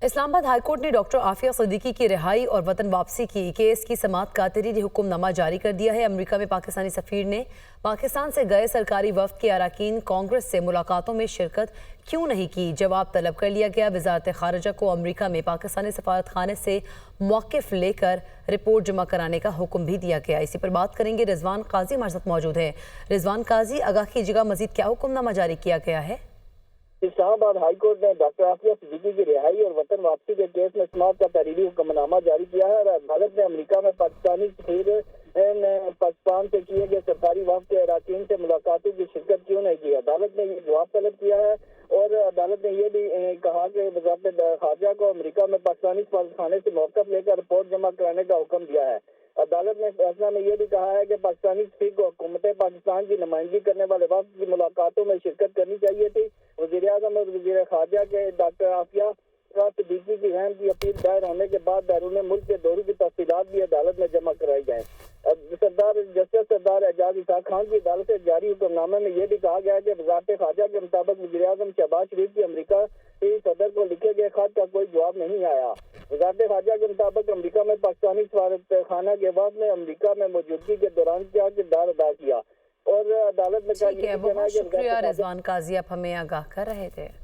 اسلام آباد high court نے doctor Aafia Siddiqui کی رہائی اور وطن واپسی کی کیس کی سماعت کا تحریری حکم نامہ جاری کر دیا ہے۔ امریکہ میں پاکستانی سفیر نے پاکستان سے گئے سرکاری وفد کے اراکین کانگریس سے ملاقاتوں میں شرکت کیوں نہیں کی، جواب طلب کر لیا گیا۔ وزارت خارجہ کو امریکہ میں پاکستانی سفارت خانے سے موقف لے کر رپورٹ جمع کرانے کا حکم بھی دیا گیا۔ اسی پر بات کریں گے، رضوان قاضی ہمارے ساتھ موجود ہے۔ رضوان قاضی، آگاہ کیجیے گا مزید کیا حکم نامہ جاری کیا گیا ہے؟ اسلام آباد ہائی کورٹ نے ڈاکٹر عافیہ صدیقی کی رہائی اور وطن واپسی کے کیس میں سماعت کا تحریری حکم نامہ جاری کیا ہے اور عدالت نے امریکہ میں پاکستانی سفیر نے پاکستان سے کیے گئے سرکاری وفد کے اراکین سے ملاقاتوں کی شرکت کیوں نہیں کی۔ عدالت نے یہ جواب طلب کیا ہے اور عدالت نے یہ بھی کہا کہ وزارت خارجہ کو امریکہ میں پاکستانی سفارت خانے سے موقف لے کر رپورٹ جمع کرانے کا حکم دیا ہے۔ عدالت نے فیصلہ میں یہ بھی کہا ہے کہ پاکستانی سفیر کو حکومت پاکستان کی نمائندگی کرنے والے وفد کی ملاقاتوں میں شرکت کرنی چاہیے تھی۔ وزیر اعظم اور وزیر خارجہ کے ڈاکٹر عافیہ صدیقی کی اہم کی اپیل دائر ہونے کے بعد بیرون ملک کے دوروں کی تفصیلات بھی عدالت میں جمع کرائی جائیں۔ جسٹس سردار اعجاز اسحاق خان کی عدالت سے جاری حکم نامے میں یہ بھی کہا گیا ہے کہ وزارت خارجہ کے مطابق وزیر اعظم شہباز شریف کی امریکہ کے صدر کو لکھے گئے خط کا کوئی جواب نہیں آیا۔ وزارت خارجہ کے مطابق امریکہ میں پاکستانی سفارت خانہ کے وفد نے امریکہ میں موجودگی کے دوران کیا کردار ادا کیا اور عدالت نے کہا بہت شکریہ رضوان قاضی، آپ ہمیں آگاہ کر رہے تھے۔